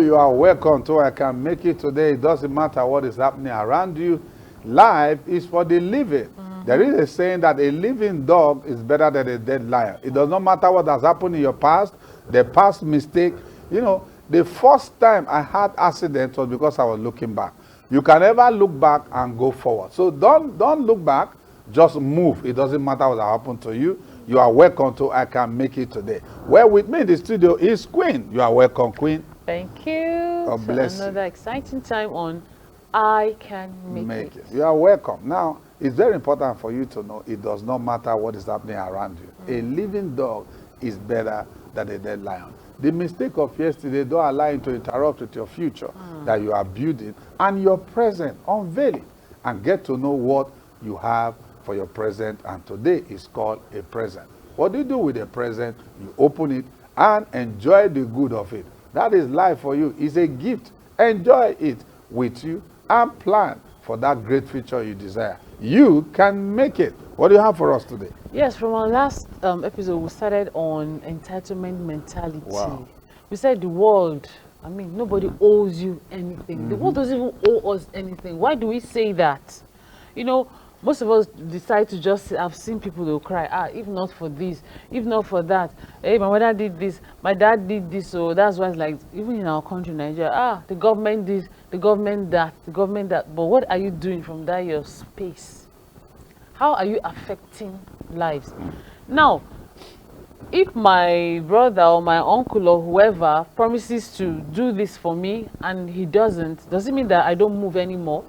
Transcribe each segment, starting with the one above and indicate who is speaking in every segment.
Speaker 1: you are welcome to I Can Make It Today. It doesn't matter what is happening around you. Life is for the living. There is a saying that a living dog is better than a dead lion. It does not matter what has happened in your past, the past mistake. You know, the first time I had accident was because I was looking back. You can never look back and go forward. So don't look back, just move. It doesn't matter what happened to you. You are welcome to I Can Make It Today. Well, with me in the studio is Queen. You are welcome, Queen.
Speaker 2: Thank you.
Speaker 1: God bless you.
Speaker 2: Another exciting time on I Can Make It.
Speaker 1: You are welcome. Now, it's very important for you to know it does not matter what is happening around you. A living dog is better than a dead lion. The mistake of yesterday, don't allow it to interrupt with your future that you are building and your present. Unveil it and get to know what you have for your present. And today is called a present. What do you do with a present? You open it and enjoy the good of it. That is life for you. It's a gift. Enjoy it with you and plan for that great future you desire. You can make it. What do you have for us today?
Speaker 2: Yes, from our last episode, we started on entitlement mentality.
Speaker 1: Wow.
Speaker 2: We said the world, I mean, nobody owes you anything. The world doesn't even owe us anything. Why do we say that? You know, most of us decide to just, I've seen people who cry, if not for this, if not for that, hey, my mother did this, my dad did this, so that's why it's like, even in our country, Nigeria, the government this, the government that, the government that, but what are you doing from that your space? How are you affecting lives? Now, if my brother or my uncle or whoever promises to do this for me and he doesn't, does it mean that I don't move anymore?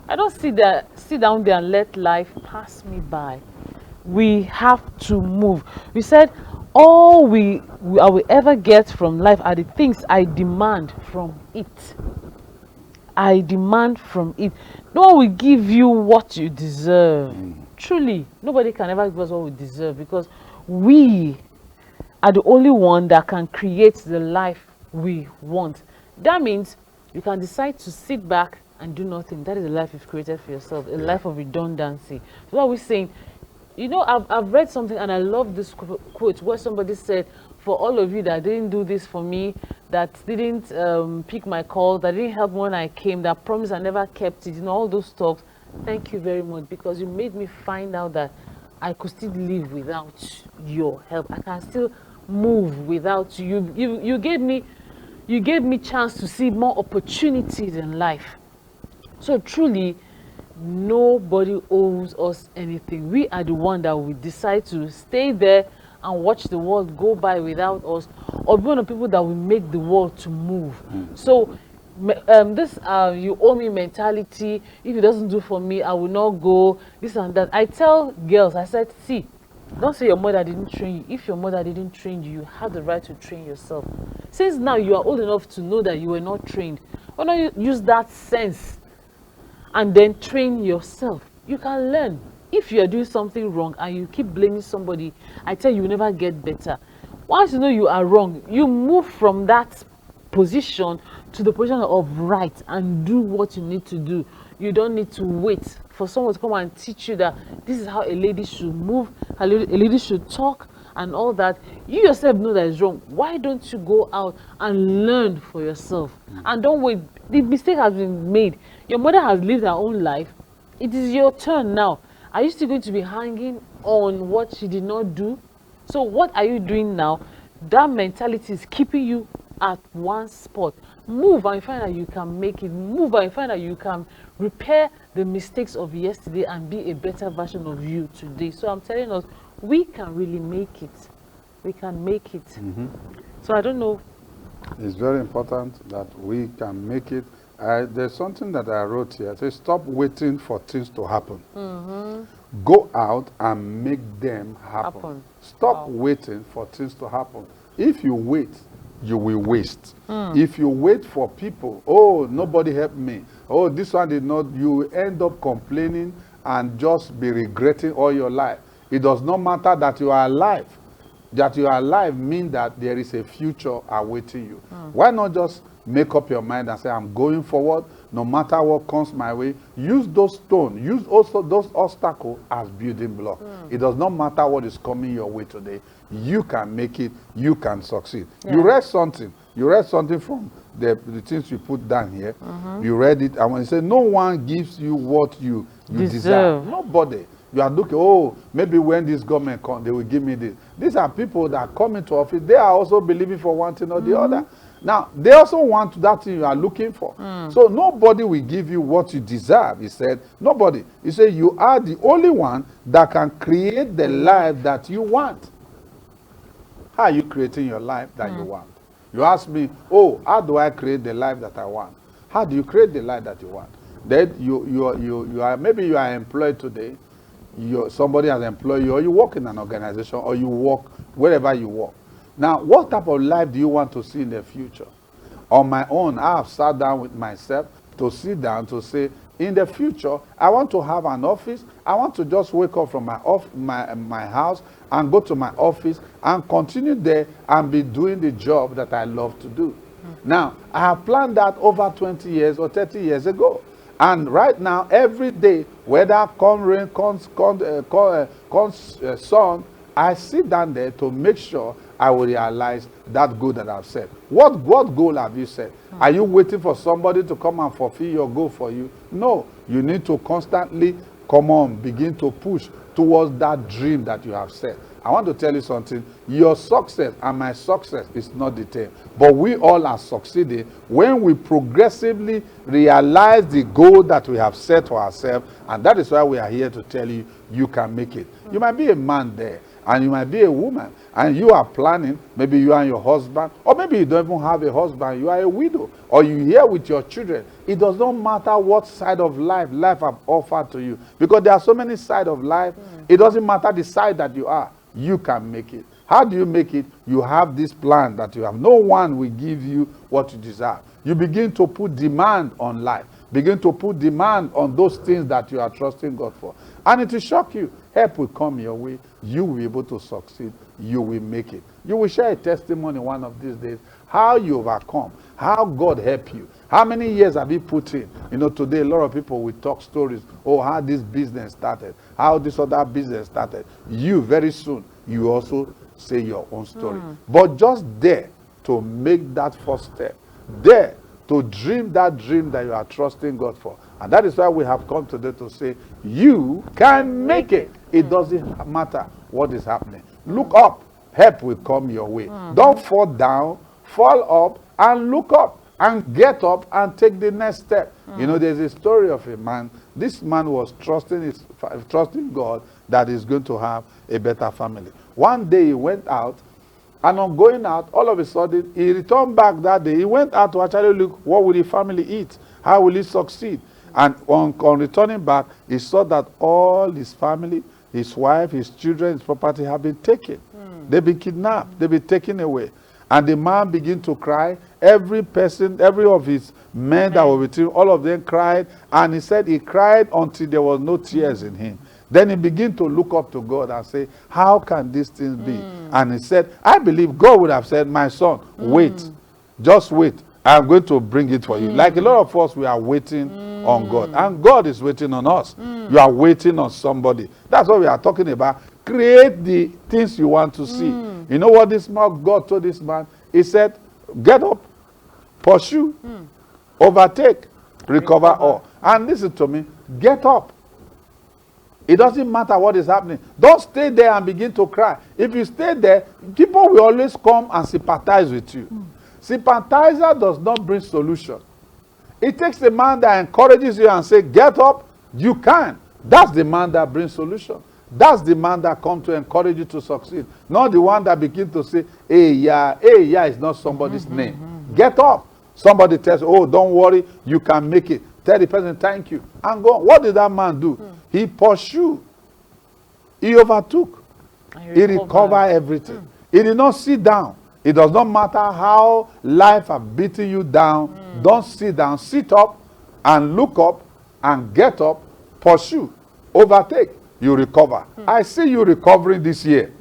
Speaker 2: I don't sit down there and let life pass me by. We have to move. We said all I will ever get from life are the things I demand from it. I demand from it. No one will give you what you deserve. Truly, nobody can ever give us what we deserve because we are the only one that can create the life we want. That means you can decide to sit back and do nothing. That is the life you've created for yourself, a life of redundancy. So what we're saying, you know, I've read something and I love this quote where somebody said, for all of you that didn't do this for me, that didn't pick my call, that didn't help me when I came, that promised I never kept it, you know, all those talks, thank you very much because you made me find out that I could still live without your help. I can still move without you. You gave me chance to see more opportunities in life. So truly, nobody owes us anything. We are the one that will decide to stay there and watch the world go by without us, or be one of the people that will make the world to move. So this you owe me mentality, if it doesn't do for me, I will not go, this and that. I tell girls, I said, see, don't say your mother didn't train you. If your mother didn't train you, you have the right to train yourself. Since now you are old enough to know that you were not trained, why don't you use that sense and then train yourself? You can learn. If you are doing something wrong and you keep blaming somebody, I tell you, you will never get better. Once you know you are wrong, you move from that position to the position of right and do what you need to do. You don't need to wait for someone to come and teach you that this is how a lady should move, how a lady should talk and all that. You yourself know that is wrong. Why don't you go out and learn for yourself? And don't wait. The mistake has been made. Your mother has lived her own life. It is your turn now. Are you still going to be hanging on what she did not do? So what are you doing now? That mentality is keeping you at one spot. Move and find out you can make it. Move and find out you can repair the mistakes of yesterday and be a better version of you today. So I'm telling us, we can really make it. We can make it. So I don't know.
Speaker 1: It's very important that we can make it. There's something that I wrote here. It says, stop waiting for things to happen. Go out and make them happen. Stop waiting for things to happen. If you wait, you will waste. If you wait for people, oh, nobody helped me, oh, this one did not, you will end up complaining and just be regretting all your life. It does not matter that you are alive. That you are alive means that there is a future awaiting you. Why not just make up your mind and say, I'm going forward, no matter what comes my way. Use those stones, use also those obstacles as building blocks. It does not matter what is coming your way today. You can make it, you can succeed. You read something You read something from the things you put down here. You read it, and when you say no one gives you what you deserve. Nobody. You are looking, oh, maybe when this government comes, they will give me this. These are people that come into office. They are also believing for one thing or the other. Now, they also want that thing you are looking for. So nobody will give you what you deserve, he said. Nobody. He said you are the only one that can create the life that you want. How are you creating your life that you want? You ask me, oh, how do I create the life that I want? How do you create the life that you want? Then you are, maybe you are employed today. Somebody has employed you, or you work in an organization, or you work wherever you work. Now, what type of life do you want to see in the future? On my own, I have sat down with myself to sit down to say, in the future, I want to have an office. I want to just wake up from my house and go to my office and continue there and be doing the job that I love to do. Now, I have planned that over 20 years or 30 years ago. And right now, every day, whether come rain, comes sun, I sit down there to make sure I will realize that goal that I've set. What goal have you set? Are you waiting for somebody to come and fulfill your goal for you? No. You need to constantly begin to push towards that dream that you have set. I want to tell you something. Your success and my success is not the same. But we all are succeeding when we progressively realize the goal that we have set for ourselves. And that is why we are here to tell you, you can make it. You might be a man there, and you might be a woman, and you are planning, maybe you and your husband, or maybe you don't even have a husband, you are a widow, or you're here with your children. It does not matter what side of life have offered to you, because there are so many sides of life. It doesn't matter the side that you are. You can make it. How do you make it? You have this plan that you have. No one will give you what you deserve. You begin to put demand on life. Begin to put demand on those things that you are trusting God for. And it will shock you. Help will come your way. You will be able to succeed. You will make it. You will share a testimony one of these days. How you overcome. How God helped you. How many years have you put in? You know, today a lot of people will talk stories. Oh, how this business started. How this other business started. You, very soon, you also say your own story. But just there to make that first step. There to dream that dream that you are trusting God for. And that is why we have come today to say, you can make it. It doesn't matter what is happening. Look up. Help will come your way. Don't fall down. Fall up and look up and get up and take the next step. You know, there's a story of a man. This man was trusting God that he's going to have a better family. One day he went out, and on going out, all of a sudden, he returned back that day. He went out to actually look, what will the family eat? How will he succeed? And on returning back, he saw that all his family, his wife, his children, his property have been taken. They've been kidnapped. They've been taken away. And the man began to cry. Every person, every of his men that were with him, all of them cried. And he said he cried until there was no tears in him. Then he began to look up to God and say, how can these things be? And he said, I believe God would have said, my son, wait. Just wait. I'm going to bring it for you. Like a lot of us, we are waiting on God. And God is waiting on us. You are waiting on somebody. That's what we are talking about. Create the things you want to see. You know what this man, God told this man? He said, get up, pursue, overtake, recover all. And listen to me, get up. It doesn't matter what is happening. Don't stay there and begin to cry. If you stay there, people will always come and sympathize with you. Sympathizer does not bring solution. It takes a man that encourages you and says, get up, you can. That's the man that brings solution. That's the man that comes to encourage you to succeed. Not the one that begins to say, hey, yeah is not somebody's name. Get up. Somebody tells you, oh, don't worry, you can make it. Tell the person, thank you. And go. What did that man do? He pursued. He overtook. He recovered everything. He did not sit down. It does not matter how life has beaten you down. Don't sit down. Sit up and look up and get up. Pursue. Overtake. You recover. I see you recovering this year.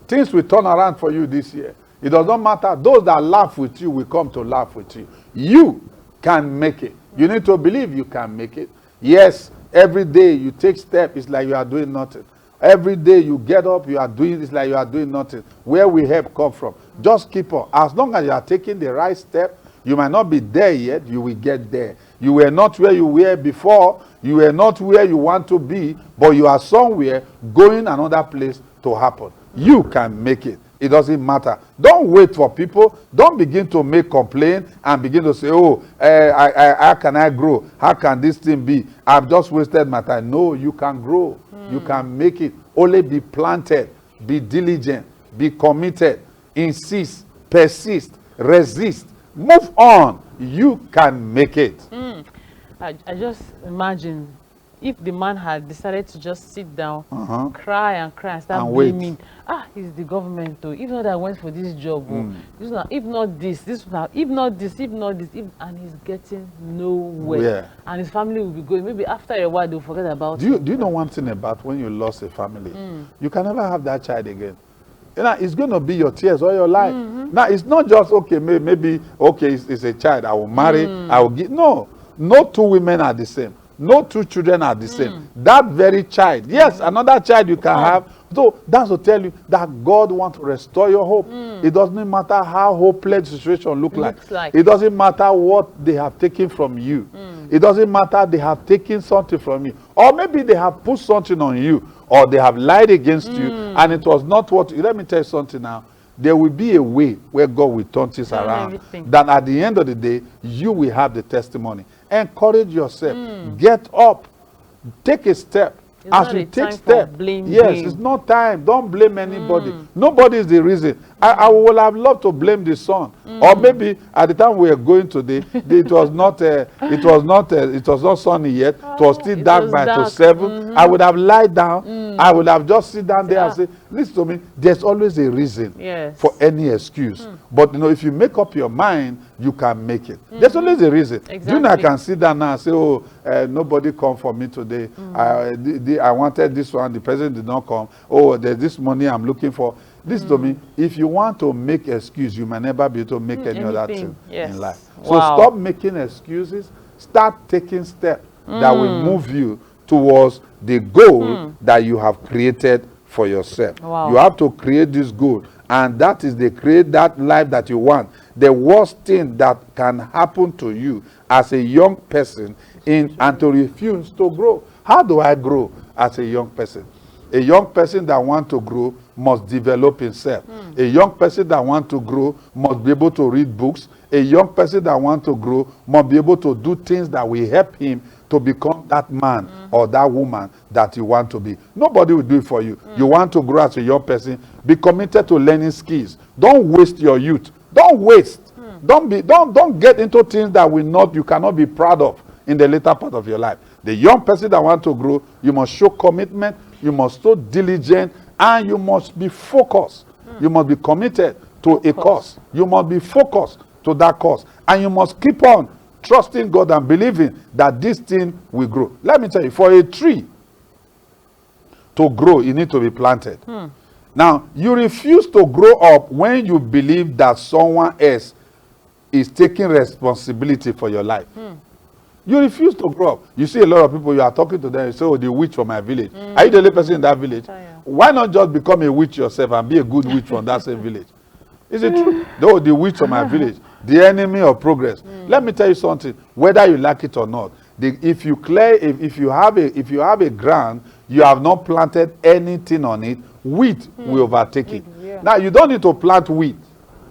Speaker 1: Things will turn around for you this year. It does not matter. Those that laugh with you will come to laugh with you. You can make it. You need to believe you can make it. Yes, every day you take steps, it's like you are doing nothing. Every day you get up, you are doing this like you are doing nothing. Where will help come from? Just keep on. As long as you are taking the right step, you might not be there yet, you will get there. You were not where you were before, you were not where you want to be, but you are somewhere going another place to happen. You can make it. It doesn't matter. Don't wait for people. Don't begin to make complaint and begin to say, oh, how can I grow? How can this thing be? I've just wasted my time. No, you can grow. You can make it. Only be planted. Be diligent. Be committed. Insist. Persist. Resist. Move on. You can make it.
Speaker 2: I just imagine if the man had decided to just sit down, cry and start
Speaker 1: And
Speaker 2: blaming, it's the government though. If not, I went for this job. If not this, and he's getting nowhere.
Speaker 1: Yeah.
Speaker 2: And his family will be going. Maybe after a while they'll forget about
Speaker 1: Do you know one thing about when you lost a family? You can never have that child again. You know, it's going to be your tears all your life. Now, it's not just, okay, maybe okay, it's a child, I will marry, I will give. No, no two women are the same. No two children are the same. That very child, yes, another child you can have. So that's to tell you that God wants to restore your hope. It doesn't matter how hopeless the situation looks like. It doesn't matter what they have taken from you. It doesn't matter they have taken something from you. Or maybe they have put something on you. Or they have lied against you. And it was not what. Let me tell you something now. There will be a way where God will turn things around. That at the end of the day, you will have the testimony. Encourage yourself. Get up. Take a step. As you take steps, it's not time. Don't blame anybody. Nobody is the reason. I would have loved to blame the sun, or maybe at the time we were going today, it was not sunny yet. It was still dark by 7. I would have lied down. I would have just sit down there and say, "Listen to me. There's always a reason for any excuse. But you know, if you make up your mind, you can make it. There's always a reason. You know, I can sit down now and say, "Oh, nobody come for me today. I wanted this one. The president did not come. Oh, there's this money I'm looking for." Listen to me. If you want to make excuse, you might never be able to make any other thing in life. So stop making excuses. Start taking steps that will move you towards the goal that you have created for yourself. You have to create this goal, and that is create that life that you want. The worst thing that can happen to you as a young person and to refuse to grow. How do I grow as a young person? A young person that wants to grow must develop himself. A young person that wants to grow must be able to read books. A young person that wants to grow must be able to do things that will help him to become that man or that woman that you want to be. Nobody will do it for you. You want to grow as a young person, be committed to learning skills. Don't waste your youth. Don't waste. Don't get into things that you cannot be proud of in the later part of your life. The young person that wants to grow, you must show commitment, you must show diligent, and you must be focused. You must be committed to a cause. You must be focused to that cause. And you must keep on trusting God and believing that this thing will grow. Let me tell you, for a tree to grow, it needs to be planted. Now, you refuse to grow up when you believe that someone else is taking responsibility for your life. You refuse to grow up. You see a lot of people, you are talking to them, you say, "Oh, the witch from my village." Are you the only person in that village? Why not just become a witch yourself and be a good witch from that same village? Is it true? Though the witch from my village, the enemy of progress. Let me tell you something, whether you like it or not, if you have a ground, you have not planted anything on it, wheat will overtake it. Now, you don't need to plant wheat.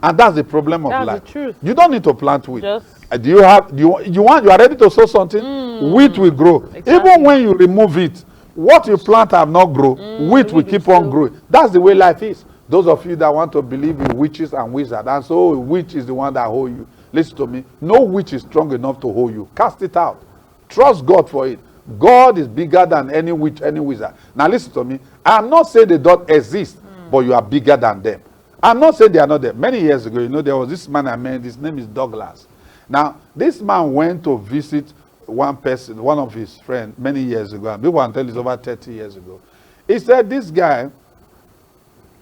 Speaker 1: And that's the problem of life.
Speaker 2: That's the truth.
Speaker 1: You don't need to plant wheat. You are ready to sow something? Wheat will grow. Exactly. Even when you remove it, what you plant have not grown, wheat will keep on growing. That's the way life is. Those of you that want to believe in witches and wizards, and so witch is the one that hold you. Listen to me. No witch is strong enough to hold you. Cast it out. Trust God for it. God is bigger than any witch, any wizard. Now listen to me. I'm not saying they don't exist, but you are bigger than them. I'm not saying they are not there. Many years ago, you know, there was this man I met. His name is Douglas. Now, this man went to visit one person, one of his friends, many years ago. And people can tell it's over 30 years ago. He said this guy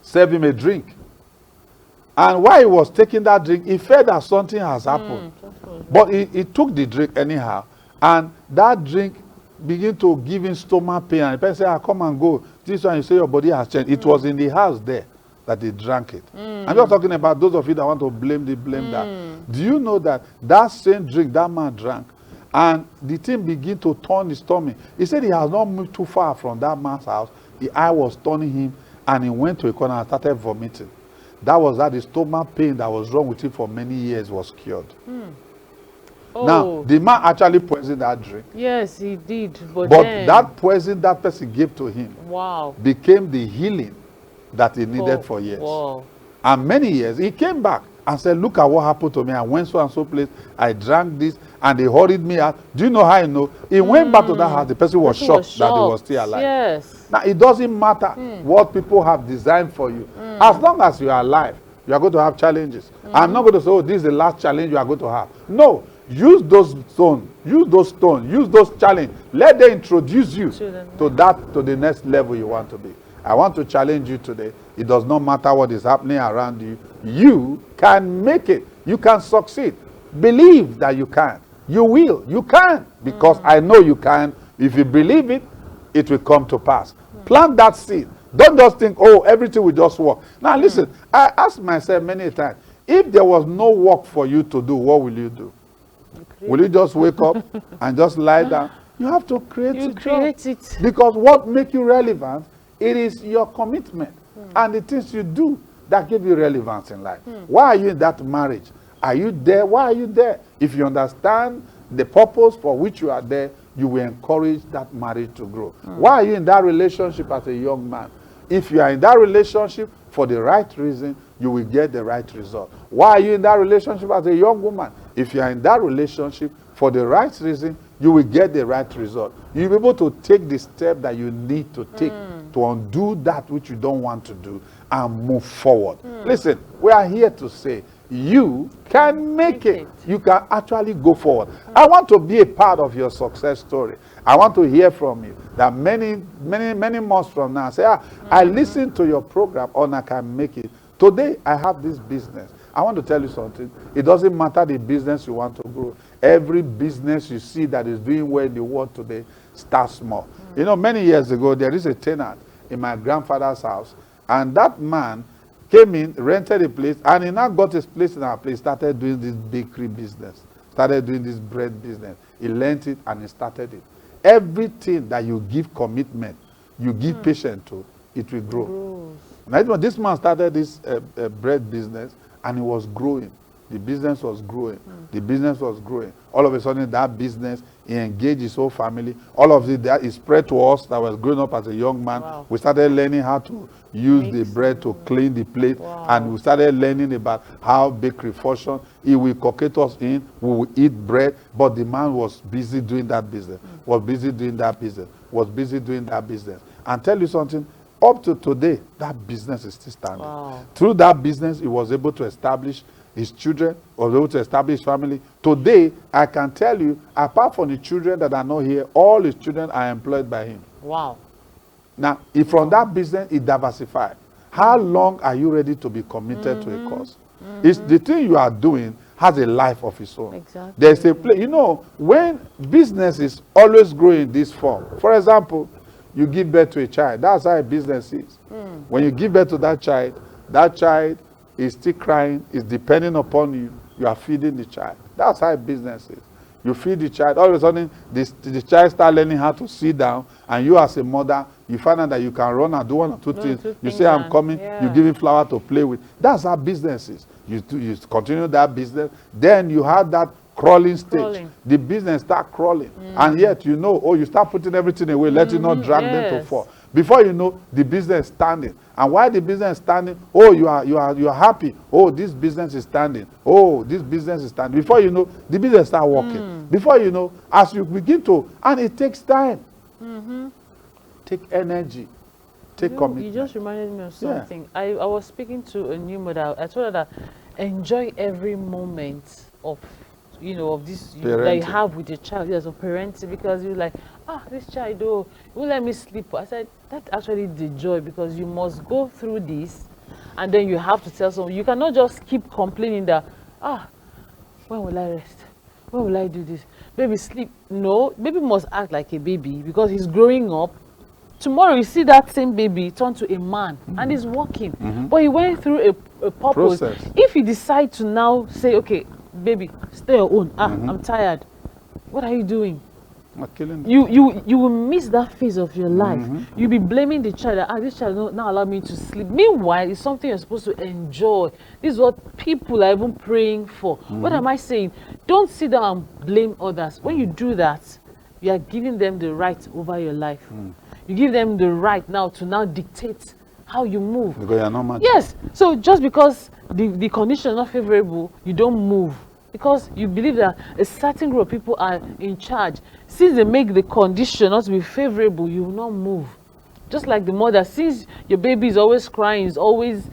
Speaker 1: served him a drink. And while he was taking that drink, he felt that something has happened. But he took the drink anyhow. And that drink began to give him stomach pain. And the person said, come and go. This one, you say your body has changed. It was in the house there that he drank it. I'm not talking about those of you that want to blame that. Do you know that that same drink that man drank, and the thing began to turn his tummy? He said he has not moved too far from that man's house. The eye was turning him, and he went to a corner and started vomiting. That was that the stomach pain that was wrong with him for many years was cured.
Speaker 2: Oh.
Speaker 1: Now, the man actually poisoned that drink.
Speaker 2: Yes, he did. But
Speaker 1: But that poison that person gave to him
Speaker 2: wow.
Speaker 1: became the healing that he needed for years.
Speaker 2: Wow.
Speaker 1: And many years, he came back and said, look at what happened to me. I went so and so place. I drank this, and they hurried me out. Do you know how I know? He went back to that house. The person was shocked that he was still alive.
Speaker 2: Yes.
Speaker 1: Now, it doesn't matter what people have designed for you. As long as you are alive, you are going to have challenges. I'm not going to say, oh, this is the last challenge you are going to have. No. Use those stones. Use those stones. Use those challenges. Let them introduce you to the next level you want to be. I want to challenge you today. It does not matter what is happening around you. You can make it. You can succeed. Believe that you can. You will. You can. Because I know you can. If you believe it, it will come to pass. Plant that seed. Don't just think, oh, everything will just work. Now listen, I ask myself many times, if there was no work for you to do, what will you do? Will you just wake up and just lie down? You have to create it. Because what makes you relevant, it is your commitment and the things you do that give you relevance in life. Why are you in that marriage? Are you there? Why are you there? If you understand the purpose for which you are there, you will encourage that marriage to grow. Why are you in that relationship as a young man? If you are in that relationship for the right reason, you will get the right result. Why are you in that relationship as a young woman? If you are in that relationship for the right reason, you will get the right result. You'll be able to take the step that you need to take to undo that which you don't want to do and move forward. Listen, we are here to say, you can make it. You can actually go forward. I want to be a part of your success story. I want to hear from you that many months from now, say, I listened to your program and I can make it. Today, I have this business. I want to tell you something. It doesn't matter the business you want to grow. Every business you see that is doing well in the world today, start small. You know, many years ago, there is a tenant in my grandfather's house, and that man came in, rented a place, and he now got his place in our place, started doing this bakery business, started doing this bread business. He learned it and he started it. Everything that you give commitment, you give patience to, it will grow. Now, this man started this bread business, and it was growing. The business was growing. The business was growing. All of a sudden, that business, he engaged his whole family. All of it, that is spread to us that was growing up as a young man. Wow. We started learning how to use the bread to clean the plate. Wow. And we started learning about how bakery function. He will cocket us in. We will eat bread. But the man was busy doing that business. Was busy doing that business. Was busy doing that business. And tell you something, up to today, that business is still standing. Wow. Through that business, he was able to establish his children, was able to establish family. Today, I can tell you, apart from the children that are not here, all his children are employed by him. Wow. Now, if from that business, he diversified. How long are you ready to be committed to a cause? It's the thing you are doing has a life of its own. Exactly. There's a place, you know, when business is always growing in this form. For example, you give birth to a child. That's how a business is. When you give birth to that child is still crying, is depending upon you. You are feeding the child. That's how a business is. You feed the child. All of a sudden, the child starts learning how to sit down, and you as a mother, you find out that you can run and do one or two things. You say, I'm coming. Yeah. You give him flour to play with. That's how business is. You continue that business. Then you have that crawling stage. The business start crawling. And yet, you know, you start putting everything away. Let it not drag them to fall. Before you know, the business is standing. And while the business is standing, you are happy. Oh, this business is standing. Oh, this business is standing. Before you know, the business start working. Before you know, as you begin to, and it takes time. Take energy. Take commitment. You just reminded me of something. Yeah. I was speaking to a new mother. I told her that enjoy every moment of of this that you have with your child, yes, of parenting, because you're like, this child, you won't let me sleep. I said, that's actually the joy, because you must go through this, and then you have to tell someone. You cannot just keep complaining that, when will I rest? When will I do this? Baby, sleep. No, baby must act like a baby, because he's growing up.
Speaker 2: Tomorrow you see that same baby turn to a man and he's walking. But he went through a purpose.
Speaker 1: Process.
Speaker 2: If you decide to now say, okay, baby, stay your own. I'm tired. What are you doing?
Speaker 1: Not killing them.
Speaker 2: You will miss that phase of your life. You'll be blaming the child that, this child don't now allow me to sleep. Meanwhile, it's something you're supposed to enjoy. This is what people are even praying for. What am I saying? Don't sit down and blame others. When you do that, you are giving them the right over your life. You give them the right now to now dictate how you move.
Speaker 1: Because you're not much.
Speaker 2: Yes. So just because the condition is not favorable, you don't move. Because you believe that a certain group of people are in charge. Since they make the condition not to be favorable, you will not move. Just like the mother, since your baby is always crying, is always,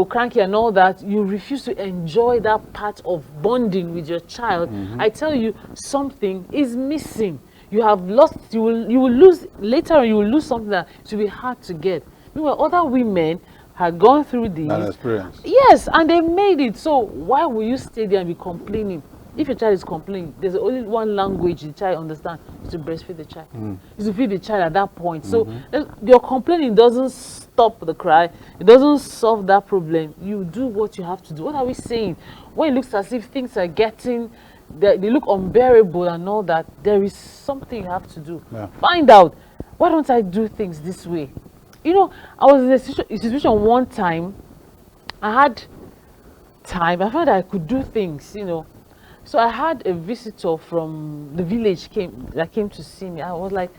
Speaker 2: cranky and all that, you refuse to enjoy that part of bonding with your child. I tell you, something is missing. You have lost, you will lose, later on you will lose something that it will be hard to get. Meanwhile, other women had gone through this.
Speaker 1: That experience.
Speaker 2: Yes, and they made it. So why will you stay there and be complaining? If your child is complaining, there's only one language the child understands, is to breastfeed the child. Is to feed the child at that point. So your complaining doesn't stop the cry. It doesn't solve that problem. You do what you have to do. What are we saying? When it looks as if things are getting, they look unbearable and all that, there is something you have to do.
Speaker 1: Yeah.
Speaker 2: Find out, why don't I do things this way? I was in a situation one time, I had time, I found that I could do things, So I had a visitor from the village that came to see me. I was like,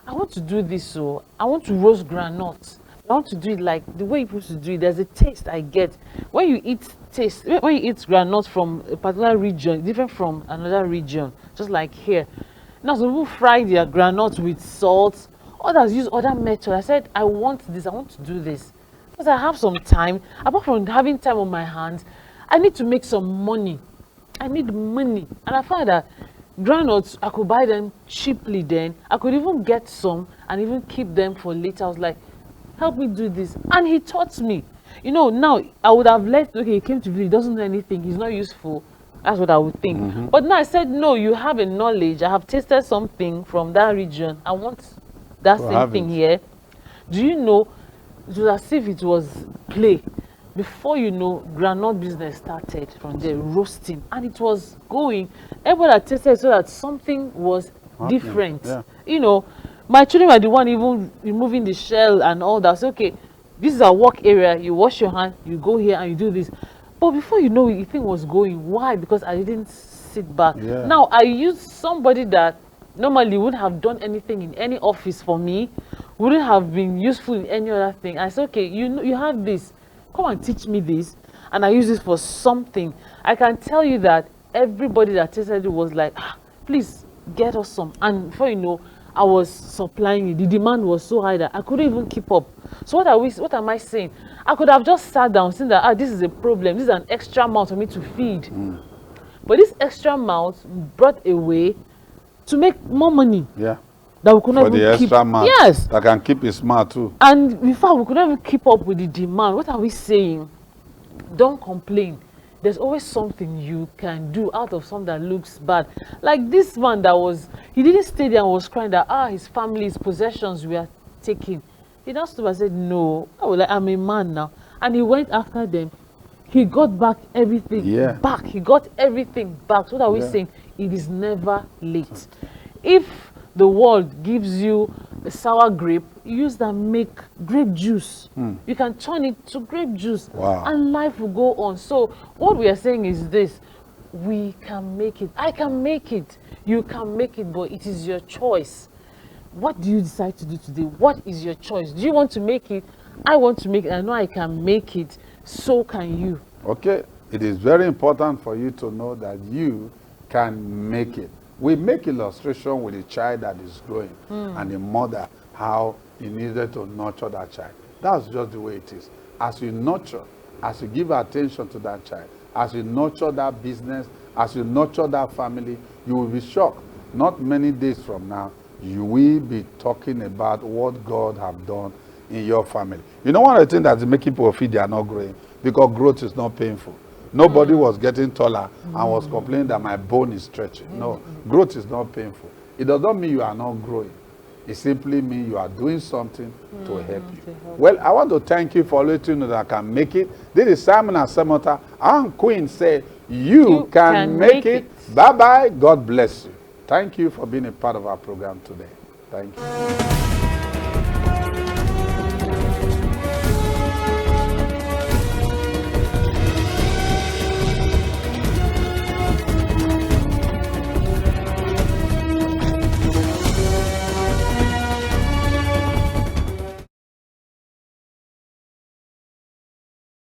Speaker 2: I want to do this, so I want to roast groundnuts. I want to do it like the way you're supposed to do it. There's a taste I get. When you eat groundnuts from a particular region, different from another region, just like here. Now some people fry their groundnuts with salt. Others use other methods. I said, I want this, I want to do this. Because I have some time. Apart from having time on my hands, I need to make some money. I need money. And I found that groundnuts, I could buy them cheaply then. I could even get some and even keep them for later. I was like, help me do this. And he taught me. Now I would have okay, he came to village, he doesn't know anything, he's not useful. That's what I would think. But now I said, no, you have a knowledge. I have tasted something from that region. I want that same thing here. Do you know, it was as if it was play. Before you know, groundnut business started from there, roasting, and it was going. Everybody had tasted so that something was different. Yeah. My children were the one even removing the shell and all that. So, okay, this is our work area. You wash your hand, you go here and you do this. But before you know it, the thing was going. Why? Because I didn't sit back. Yeah. Now, I used somebody that normally wouldn't have done anything in any office for me, wouldn't have been useful in any other thing. I said, okay, you have this. Come and teach me this. And I use this for something. I can tell you that everybody that tasted it was like, please get us some. And before you know, I was supplying it. The demand was so high that I couldn't even keep up. So what am I saying? I could have just sat down saying that this is a problem. This is an extra mouth for me to feed. But this extra mouth brought a way to make more money.
Speaker 1: Yeah.
Speaker 2: That we could not even keep.
Speaker 1: Extra mouth.
Speaker 2: Yes.
Speaker 1: That can keep it smart too.
Speaker 2: And in fact, we could not even keep up with the demand. What are we saying? Don't complain. There's always something you can do out of something that looks bad. Like this man he didn't stay there and was crying that his family, his possessions were taken. He now stood and said, no, I'm a man now. And he went after them. He got back everything back. He got everything back. So what are we saying? It is never late. If the world gives you a sour grape, use that make grape juice. You can turn it to grape juice.
Speaker 1: Wow.
Speaker 2: And life will go on. So what we are saying is this: we can make it. I can make it. You can make it, but it is your choice. What do you decide to do today? What is your choice? Do you want to make it? I want to make it. I know I can make it. So can you. Okay.
Speaker 1: It is very important for you to know that you can make it. We make illustration with a child that is growing and the mother, how he needed to nurture that child. That's just the way it is. As you nurture, as you give attention to that child, as you nurture that business, as you nurture that family, you will be shocked. Not many days from now, you will be talking about what God have done in your family. You know, one of the things that's making people feel they are not growing, because growth is not painful. Nobody was getting taller and was complaining that my bone is stretching. No, growth is not painful. It does not mean you are not growing. It simply means you are doing something to help you. Well, I want to thank you for letting me know that I can make it. This is Simon and Samantha. And Queen said, you can make it. Bye-bye. God bless you. Thank you for being a part of our program today. Thank you.